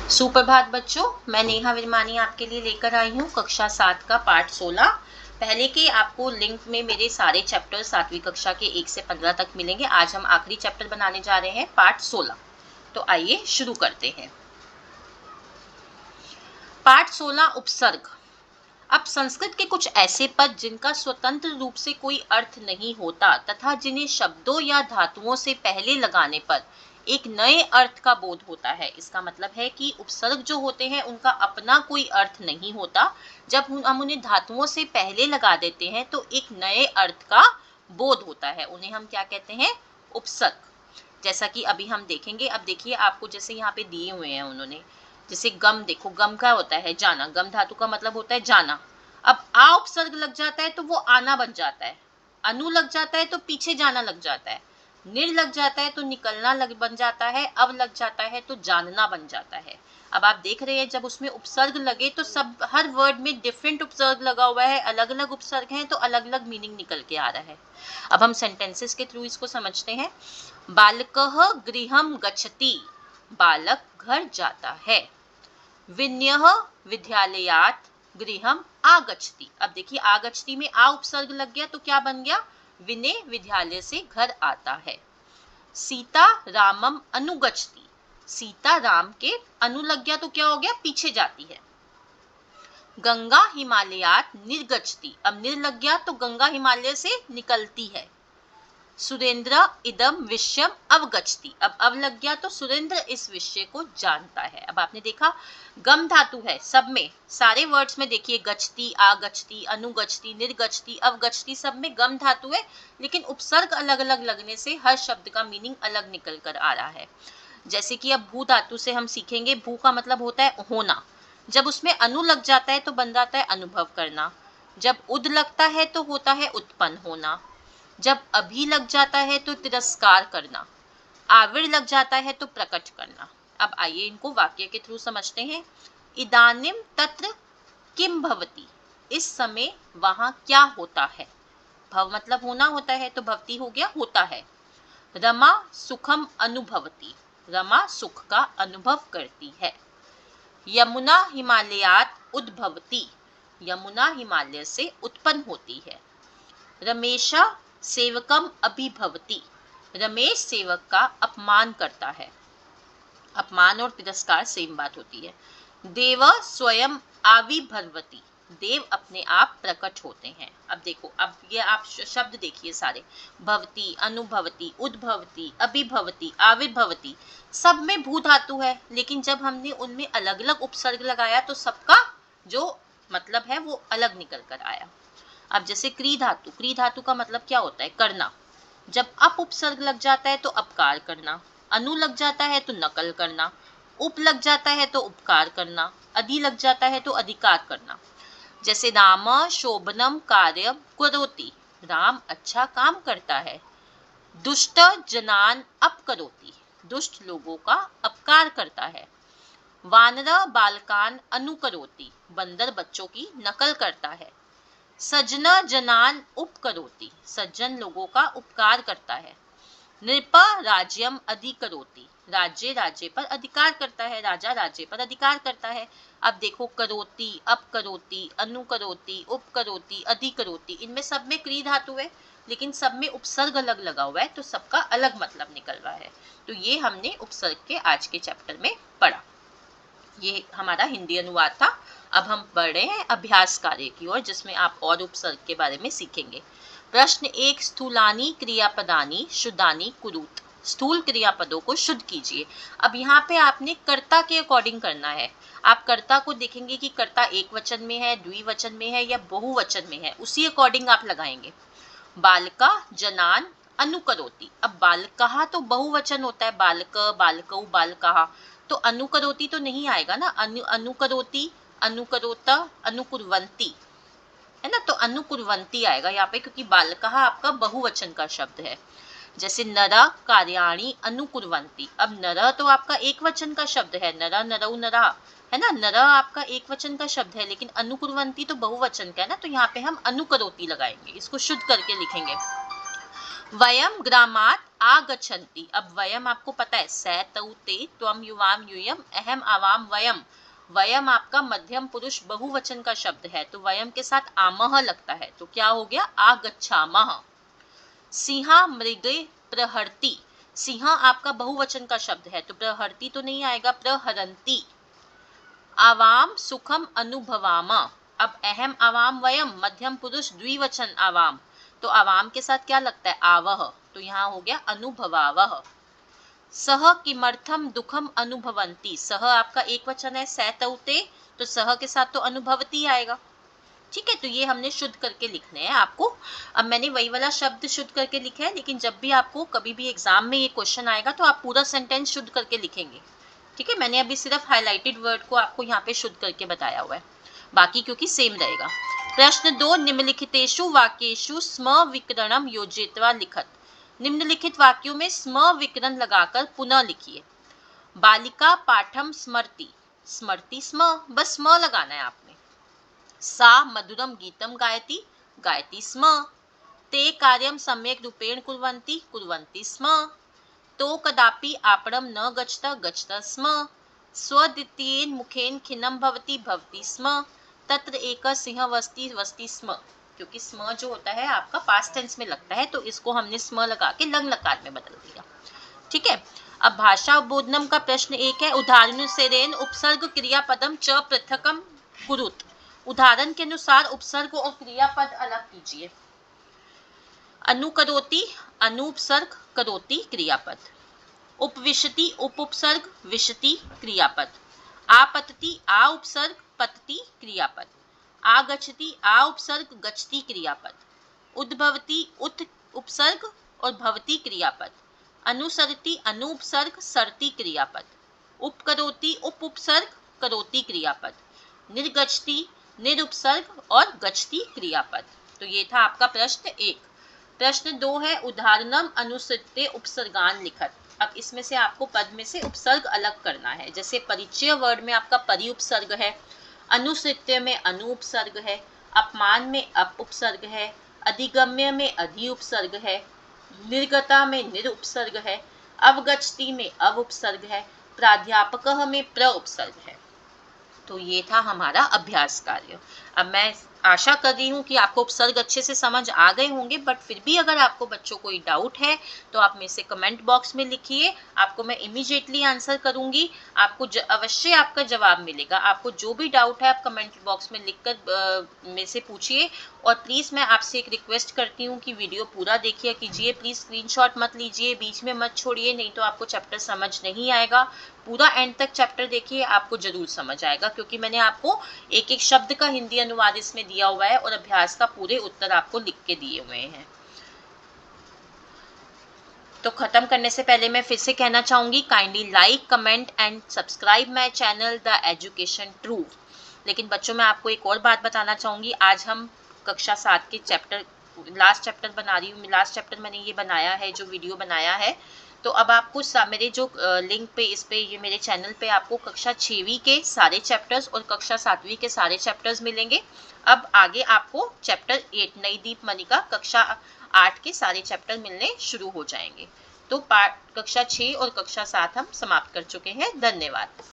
सुप्रभात बच्चों, मैं नेहा विरमानी आपके लिए लेकर आई हूँ कक्षा 7 का पाठ 16। पहले के आपको लिंक में मेरे सारे चैप्टर 7वीं कक्षा के 1 से 15 तक मिलेंगे। आज हम आखिरी चैप्टर बनाने जा रहे हैं, पाठ 16। तो आइए शुरू करते हैं। पाठ 16 उपसर्ग। अब संस्कृत के कुछ ऐसे पद जिनका स्वतंत्र रूप से कोई अर्थ नहीं होता तथा जिन्हें शब्दों या धातुओं से पहले लगाने पर एक नए अर्थ का बोध होता है। इसका मतलब है कि उपसर्ग जो होते हैं उनका अपना कोई अर्थ नहीं होता। जब हम उन्हें धातुओं से पहले लगा देते हैं तो एक नए अर्थ का बोध होता है, उन्हें हम क्या कहते हैं? उपसर्ग। जैसा कि अभी हम देखेंगे। अब देखिए, आपको जैसे यहाँ पे दिए हुए हैं उन्होंने, जैसे गम देखो, गम का होता है जाना, गम धातु का मतलब होता है जाना। अब आ उपसर्ग लग जाता है तो वो आना बन जाता है, अनु लग जाता है तो पीछे जाना लग जाता है, निर लग जाता है तो निकलना बन जाता है, अव लग जाता है तो जानना बन जाता है। अब आप देख रहे हैं जब उसमें उपसर्ग लगे तो सब हर वर्ड में डिफरेंट उपसर्ग लगा हुआ है, अलग अलग उपसर्ग हैं तो अलग अलग मीनिंग निकल के आ रहा है। अब हम सेंटेंसेस के थ्रू इसको समझते हैं। बालकः गृहं गच्छति, बालक घर जाता है। विनयः विद्यालयात् गृहं आगच्छति। अब देखिए, आगच्छति में आ उपसर्ग लग गया तो क्या बन गया? विनय विद्यालय से घर आता है। सीता रामम अनुगच्छति, सीता राम के अनु लग गया तो क्या हो गया? पीछे जाती है। गंगा हिमालयात् निर्गच्छति, अब निर लग गया तो गंगा हिमालय से निकलती है। सुरेंद्र इदम विषयम अवगच्छति, अब अव लग गया तो सुरेंद्र इस विषय को जानता है। अब आपने देखा गम धातु है सब में, सारे वर्ड्स में देखिए, गच्छति, आगच्छति, अनुगच्छति, निर्गच्छति, अवगच्छति, सब में गम धातु है, लेकिन उपसर्ग अलग अलग लगने से हर शब्द का मीनिंग अलग निकल कर आ रहा है। जैसे कि अब भू धातु से हम सीखेंगे। भू का मतलब होता है होना, जब उसमें अनु लग जाता है तो बन जाता है अनुभव करना। जब उद लगता है तो होता है उत्पन्न होना। जब अभी लग जाता है तो तिरस्कार करना। आविर लग जाता है तो प्रकट करना। अब आइए इनको वाक्य के थ्रू समझते हैं। इदानीम तत्र किम भवति, इस समय वहां क्या होता है। भव मतलब होना होता है तो भवति हो गया होता है। रमा सुखम अनुभवति, रमा सुख का अनुभव करती है। यमुना हिमालयात् उद्भवति, यमुना हिमालय से उत्पन्न होती है। रमेशा सेवकम अभिभवति, रमेश सेवक का अपमान करता है। अपमान और तिरस्कार सेम बात होती है। देव स्वयं आविर्भवति, देव अपने आप प्रकट होते हैं। अब देखो, अब ये आप शब्द देखिए सारे, भवति, अनुभवति, उद्भवति, अभिभवति, आविर्भवति, सब में भू धातु है, लेकिन जब हमने उनमें अलग अलग उपसर्ग लगाया तो सबका जो मतलब है वो अलग निकल कर आया। अब जैसे क्री धातु, क्री धातु का मतलब क्या होता है? करना। जब अप उपसर्ग लग जाता है तो अपकार करना, अनु लग जाता है तो नकल करना, उप लग जाता है तो उपकार करना, अधि लग जाता है तो अधिकार करना। जैसे राम शोभनम कार्य करोति, राम अच्छा काम करता है। दुष्ट जनान अपकरोति, दुष्ट लोगों का अपकार करता है। वानर बालकान अनुकरोति, बंदर बच्चों की नकल करता है। सज्जना जनान उपकरोति, सज्जन लोगों का उपकार करता है। नृप राज्यम अधिकरोति, राज्य राज्य पर अधिकार करता है, राजा राज्य पर अधिकार करता है। अब देखो, करोति, अपकरोति, अनुकरोति, उपकरोति, अधिकरोति, इनमें सब में क्री धातु है, लेकिन सब में उपसर्ग अलग लगा हुआ है तो सबका अलग मतलब निकल रहा है। तो ये हमने उपसर्ग के आज के चैप्टर में पढ़ा। ये हमारा हिंदी अनुवाद था। अब हम बढ़ रहे हैं अभ्यास कार्य की ओर, जिसमें आप और उपसर्ग के बारे में सीखेंगे। प्रश्न 1, स्थूलानी क्रियापदानी शुद्धानी कुरुत, स्थूल क्रियापदों को शुद्ध कीजिए। अब यहाँ पे आपने कर्ता के अकॉर्डिंग करना है। आप कर्ता को देखेंगे कि कर्ता एक वचन में है, द्विवचन में है या बहुवचन में है, उसी अकॉर्डिंग आप लगाएंगे। बालका जनान अनुकरोति, अब बालकहा तो बहुवचन होता है, बालक, बालकौ, बालकहा, तो अनुकरोति तो नहीं आएगा ना। अनुकरोति, अनुकरोता, अनुकुर्वन्ति, है ना, तो अनुकुर्वन्ति आएगा यहाँ पे, क्योंकि बालकहा आपका बहुवचन का शब्द है। जैसे नरा कार्याणि अनुकुर्वन्ति, अब नर तो आपका एक वचन का शब्द है, नरा नरौ नरा, है ना, नरा आपका एक वचन का शब्द है, लेकिन अनुकुर्वन्ति तो बहुवचन का है ना, तो यहाँ पे हम अनुकरोति लगाएंगे, इसको शुद्ध करके लिखेंगे। वयम ग्रामात् आगच्छन्ति। अब वयम आपको पता है, सै तौ ते त्वम युवाम यूयम अहम आवाम वयम। वयम आपका मध्यम पुरुष बहुवचन का शब्द है, तो वयम के साथ आमह लगता है, तो क्या हो गया, आगच्छामः। सिंहा मृगे प्रहरति। सिंहा आपका बहुवचन का शब्द है, तो प्रहरति तो नहीं आएगा, प्रहरन्ति। आवाम सुखम अनुभवाम। अब अहम आवाम वयम मध्यम पुरुष द्विवचन आवाम, तो आवाम के साथ क्या लगता है, आवह, तो यहाँ हो गया अनुभवावह। सह किमर्थम दुखम अनुभवन्ति। सह आपका एक वचन है, सै तौ ते, तो सह के साथ तो अनुभवती आएगा। ठीक है, तो ये हमने शुद्ध करके लिखने हैं आपको। अब मैंने वही वाला शब्द शुद्ध करके लिखा है, लेकिन जब भी आपको कभी भी एग्जाम में ये क्वेश्चन आएगा तो आप पूरा सेंटेंस शुद्ध करके लिखेंगे। ठीक है, मैंने अभी सिर्फ हाईलाइटेड वर्ड को आपको यहाँ पे शुद्ध करके बताया हुआ है, बाकी क्योंकि सेम रहेगा। प्रश्न 2, निम्नलिखितेषु वाक्येषु स्म विकरणम योजयित्वा लिखत। निम्नलिखित वाक्यों में स्म विकरण लगाकर पुनः लिखिए। बालिका पाठम स्मरति। स्मरति स्म, बस स्म लगाना है आपने। सा मधुरम गीतम गायति। गायति स्म। ते कार्यम सम्यक रूपेण कुर्वन्ति। कुर्वन्ति स्म। तो कदापि आपणम न गच्छता। गच्छता स्म। स्वद्वितीयेन मुखेन खिन्नं भवति। भवति स्म। तत्र एकः सिंहः वसति। वसति स्म। क्योंकि स्म जो होता है आपका पास्ट टेंस में लगता है, तो इसको हमने स्म लगा के लंग लकार में बदल दिया। ठीक है, अब भाषा उद्बोधनम का प्रश्न 1 है, उदाहरणुसारेण उपसर्ग क्रियापदम च पृथकम कुरुत। उदाहरण के अनुसार उपसर्ग और क्रियापद अलग कीजिए। अनुकरोति अनुपसर्ग, करोति क्रियापद। उपविशति उपसर्ग, विशति क्रियापद। आपतति आ उपसर्ग, पतति क्रियापद। आगच्छति आ उपसर्ग, गच्छति क्रियापद। उद्भवति उत उपसर्ग और भवति क्रियापद। अनुसरति अनुपसर्ग, सरति क्रियापद। उपकरोति उप उपसर्ग, करोति क्रियापद। निर्गच्छति निरुपसर्ग और गच्छति क्रियापद। तो ये था आपका प्रश्न 1। प्रश्न 2 है, उदाहरणम अनुसृत्य उपसर्गान लिखत। अब इसमें से आपको पद में से उपसर्ग अलग करना है। जैसे परिचय वर्ड में आपका परि उपसर्ग है, अनुसृत्य में अनु उपसर्ग है, अपमान में अप उपसर्ग है, अधिगम्य में अधि उपसर्ग है, निर्गता में निर उपसर्ग है, अवगच्छति में अव उपसर्ग है, प्राध्यापकः में प्र उपसर्ग है। तो ये था हमारा अभ्यास कार्य। अब मैं आशा कर रही हूँ कि आपको उपसर्ग अच्छे से समझ आ गए होंगे, बट फिर भी अगर आपको बच्चों कोई डाउट है तो आप मेरे से कमेंट बॉक्स में लिखिए, आपको मैं इमीडिएटली आंसर करूँगी। आपको अवश्य आपका जवाब मिलेगा। आपको जो भी डाउट है आप कमेंट बॉक्स में लिखकर मेरे से पूछिए। और प्लीज़ मैं आपसे एक रिक्वेस्ट करती हूँ कि वीडियो पूरा देखिए कीजिए, प्लीज़ स्क्रीनशॉट मत लीजिए, बीच में मत छोड़िए, नहीं तो आपको चैप्टर समझ नहीं आएगा। पूरा एंड तक चैप्टर देखिए, आपको जरूर समझ आएगा, क्योंकि मैंने आपको एक एक शब्द का हिंदी अनुवाद इसमें दिया हुआ है और अभ्यास का पूरे उत्तर आपको लिख के दिए हुए हैं। तो खत्म करने से पहले मैं फिर से कहना चाहूंगी, kindly like comment and subscribe my channel the education true. लेकिन बच्चों मैं आपको एक और बात बताना चाहूंगी, आज हम कक्षा 7 के चैप्टर लास्ट चैप्टर बना रही हूँ। लास्ट चैप्टर मैंने ये बनाया है, जो वीडियो बनाया है। तो अब आपको मेरे जो लिंक पे इस पे ये मेरे चैनल पे आपको कक्षा 6वीं के सारे चैप्टर्स और कक्षा 7वीं के सारे चैप्टर्स मिलेंगे। अब आगे आपको चैप्टर 8 नई दीप मणिका कक्षा 8 के सारे चैप्टर मिलने शुरू हो जाएंगे। तो कक्षा 6 और कक्षा 7 हम समाप्त कर चुके हैं। धन्यवाद।